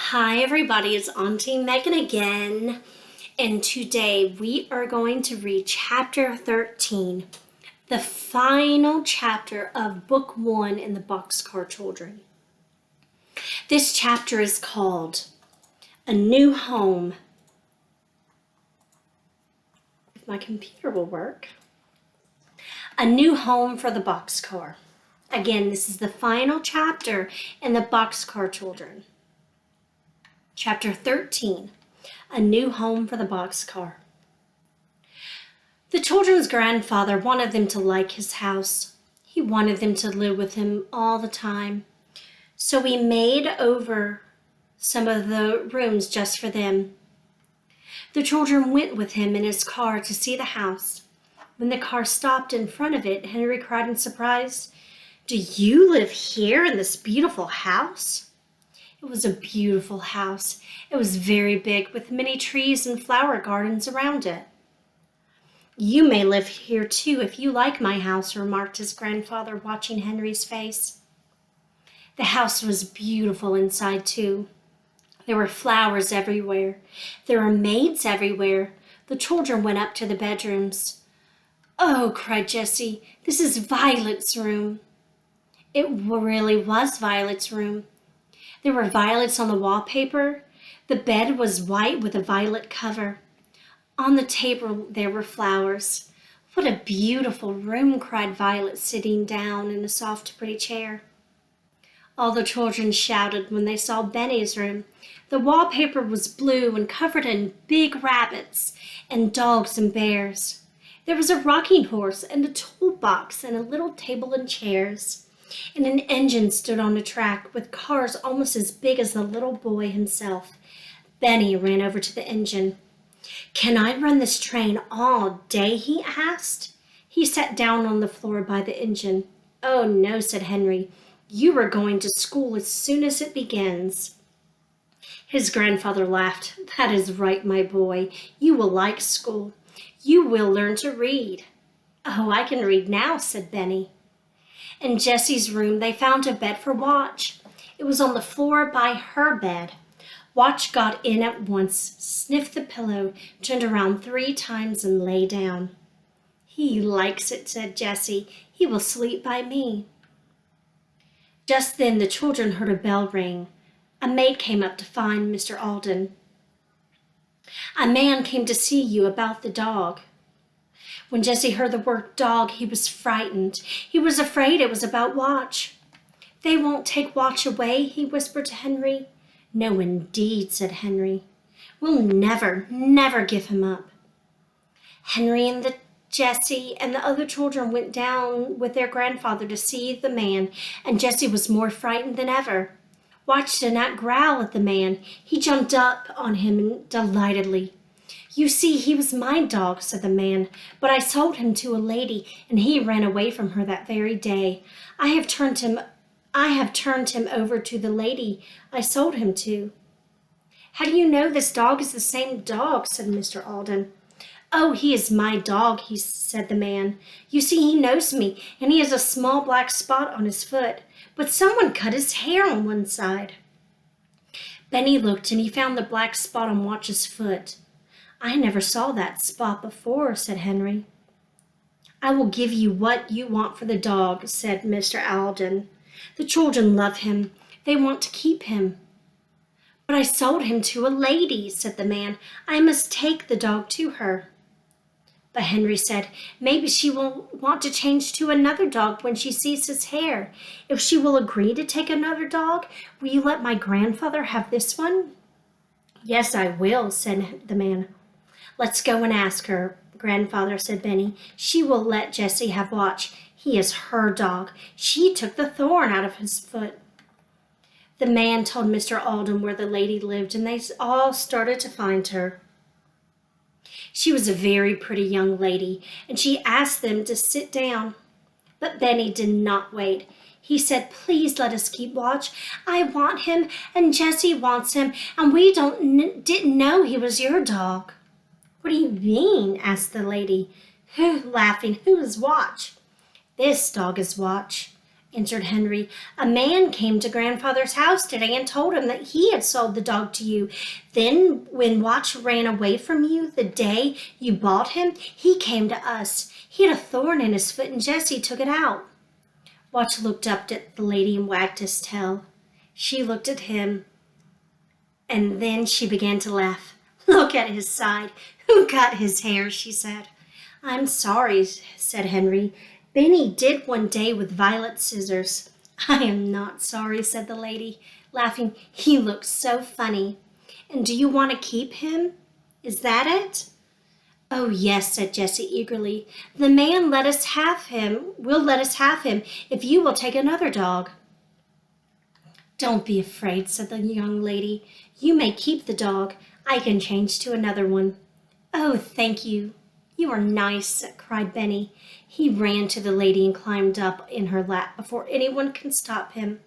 Hi everybody, it's Auntie Megan again, and today we are going to read chapter 13, the final chapter of book 1 in the Boxcar Children. This chapter is called A New Home. If my computer will work. A New Home for the Boxcar. Again, this is the final chapter in the Boxcar Children. Chapter 13, A New Home for the Boxcar. The children's grandfather wanted them to like his house. He wanted them to live with him all the time. So he made over some of the rooms just for them. The children went with him in his car to see the house. When the car stopped in front of it, Henry cried in surprise, "Do you live here in this beautiful house?" It was a beautiful house. It was very big, with many trees and flower gardens around it. "You may live here too if you like my house," remarked his grandfather, watching Henry's face. The house was beautiful inside too. There were flowers everywhere. There were maids everywhere. The children went up to the bedrooms. "Oh," cried Jessie, "this is Violet's room." It really was Violet's room. There were violets on the wallpaper. The bed was white with a violet cover. On the table there were flowers. "What a beautiful room," cried Violet, sitting down in a soft, pretty chair. All the children shouted when they saw Benny's room. The wallpaper was blue and covered in big rabbits and dogs and bears. There was a rocking horse and a toolbox and a little table and chairs. And an engine stood on a track with cars almost as big as the little boy himself. Benny ran over to the engine. "Can I run this train all day?" he asked. He sat down on the floor by the engine. "Oh, no," said Henry. "You are going to school as soon as it begins." His grandfather laughed. "That is right, my boy. You will like school. You will learn to read." "Oh, I can read now," said Benny. In Jessie's room, they found a bed for Watch. It was on the floor by her bed. Watch got in at once, sniffed the pillow, turned around 3 times, and lay down. "He likes it," said Jessie. "He will sleep by me." Just then the children heard a bell ring. A maid came up to find Mr. Alden. "A man came to see you about the dog." When Jessie heard the word dog, he was frightened. He was afraid it was about Watch. "They won't take Watch away?" he whispered to Henry. "No, indeed," said Henry. "We'll never, never give him up." Henry and Jessie and the other children went down with their grandfather to see the man, and Jessie was more frightened than ever. Watch did not growl at the man. He jumped up on him delightedly. "You see, he was my dog," said the man, "but I sold him to a lady, and he ran away from her that very day. I have turned him over to the lady I sold him to." "How do you know this dog is the same dog?" said Mr. Alden. "Oh, he is my dog," said the man. "You see, he knows me, and he has a small black spot on his foot, but someone cut his hair on one side." Benny looked, and he found the black spot on Watch's foot. "I never saw that spot before," said Henry. "I will give you what you want for the dog," said Mr. Alden. "The children love him. They want to keep him." "But I sold him to a lady," said the man. "I must take the dog to her." But Henry said, "Maybe she will want to change to another dog when she sees his hair. If she will agree to take another dog, will you let my grandfather have this one?" "Yes, I will," said the man. "Let's go and ask her, grandfather," said Benny. "She will let Jessie have Watch. He is her dog. She took the thorn out of his foot." The man told Mr. Alden where the lady lived, and they all started to find her. She was a very pretty young lady, and she asked them to sit down. But Benny did not wait. He said, "Please let us keep Watch. I want him, and Jessie wants him, and we didn't know he was your dog." "What do you mean?" asked the lady, laughing. "Who is Watch?" "This dog is Watch." answered Henry. "A man came to Grandfather's house today and told him that he had sold the dog to you. Then, when Watch ran away from you the day you bought him, he came to us. He had a thorn in his foot and Jessie took it out." Watch looked up at the lady and wagged his tail. She looked at him, and then she began to laugh. "Look at his side. Who cut his hair?" she said. "I'm sorry," said Henry. "Benny did one day with violet scissors." "I am not sorry," said the lady, laughing. "He looks so funny. And do you want to keep him? Is that it?" "Oh, yes," said Jessie eagerly. "The man let us have him. Will let us have him if you will take another dog." "Don't be afraid," said the young lady. "You may keep the dog. I can change to another one." "Oh, thank you. You are nice," cried Benny. He ran to the lady and climbed up in her lap before anyone could stop him.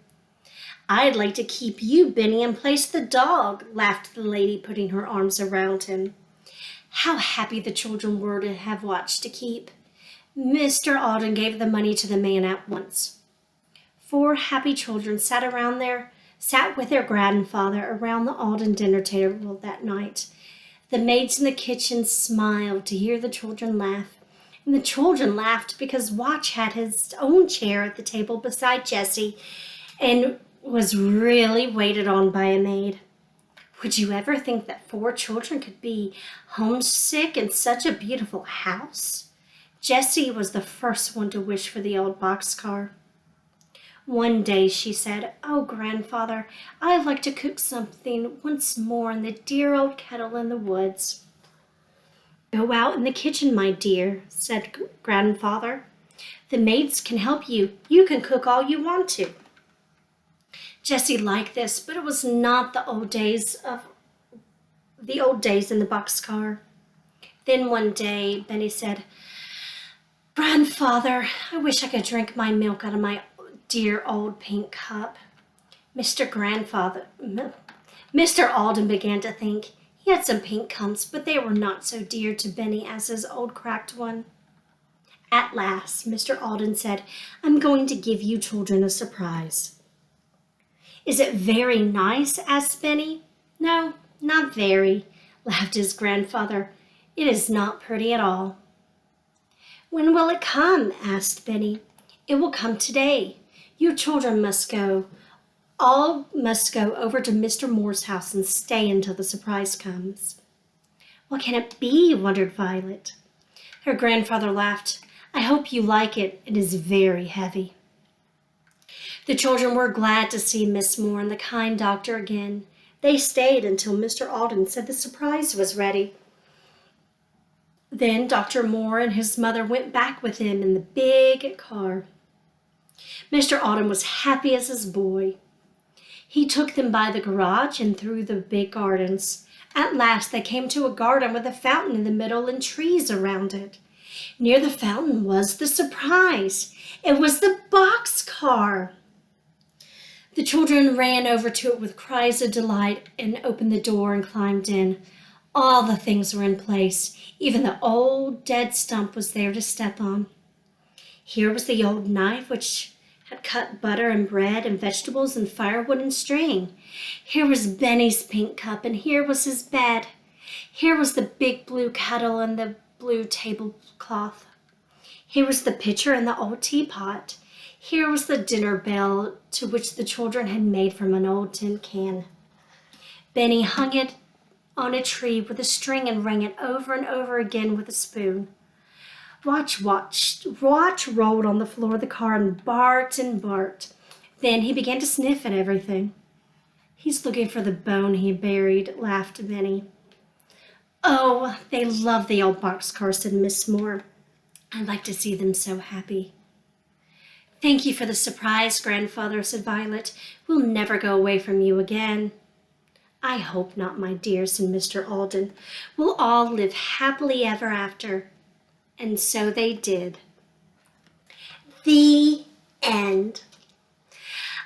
"I'd like to keep you, Benny, and place the dog," laughed the lady, putting her arms around him. How happy the children were to have Watch to keep. Mr. Alden gave the money to the man at once. 4 happy children sat with their grandfather around the Alden dinner table that night. The maids in the kitchen smiled to hear the children laugh, and the children laughed because Watch had his own chair at the table beside Jessie and was really waited on by a maid. Would you ever think that 4 children could be homesick in such a beautiful house? Jessie was the first one to wish for the old boxcar. One day she said, "Oh, Grandfather, I'd like to cook something once more in the dear old kettle in the woods." "Go out in the kitchen, my dear," said Grandfather. "The maids can help you. You can cook all you want to." Jessie liked this, but it was not the old days in the boxcar. Then one day, Benny said, "Grandfather, I wish I could drink my milk out of my dear old pink cup." Mr. Alden began to think. He had some pink cups, but they were not so dear to Benny as his old cracked one. At last, Mr. Alden said, "I'm going to give you children a surprise." "Is it very nice?" asked Benny. "No, not very," laughed his grandfather. "It is not pretty at all." "When will it come?" asked Benny. "It will come today. You children all must go over to Mr. Moore's house and stay until the surprise comes." "What can it be?" wondered Violet. Her grandfather laughed. "I hope you like it. It is very heavy." The children were glad to see Miss Moore and the kind doctor again. They stayed until Mr. Alden said the surprise was ready. Then Dr. Moore and his mother went back with him in the big car. Mr. Alden was happy as his boy. He took them by the garage and through the big gardens. At last they came to a garden with a fountain in the middle and trees around it. Near the fountain was the surprise. It was the boxcar. The children ran over to it with cries of delight and opened the door and climbed in. All the things were in place. Even the old dead stump was there to step on. Here was the old knife which had cut butter and bread and vegetables and firewood and string. Here was Benny's pink cup, and here was his bed. Here was the big blue kettle and the blue tablecloth. Here was the pitcher and the old teapot. Here was the dinner bell to which the children had made from an old tin can. Benny hung it on a tree with a string and rang it over and over again with a spoon. Watch rolled on the floor of the car and barked and barked. Then he began to sniff at everything. "He's looking for the bone he buried," laughed Benny. "Oh, they love the old boxcar," said Miss Moore. "I'd like to see them so happy." "Thank you for the surprise, Grandfather," said Violet. "We'll never go away from you again." "I hope not, my dear," said Mr. Alden. "We'll all live happily ever after." And so they did. The end.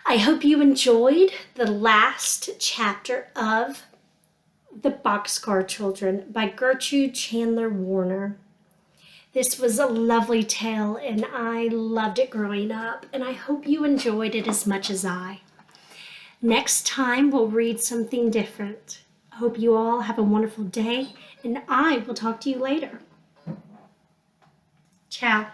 I hope you enjoyed the last chapter of The Boxcar Children by Gertrude Chandler Warner. This was a lovely tale, and I loved it growing up, and I hope you enjoyed it as much as I. Next time, we'll read something different. I hope you all have a wonderful day, and I will talk to you later. Ciao.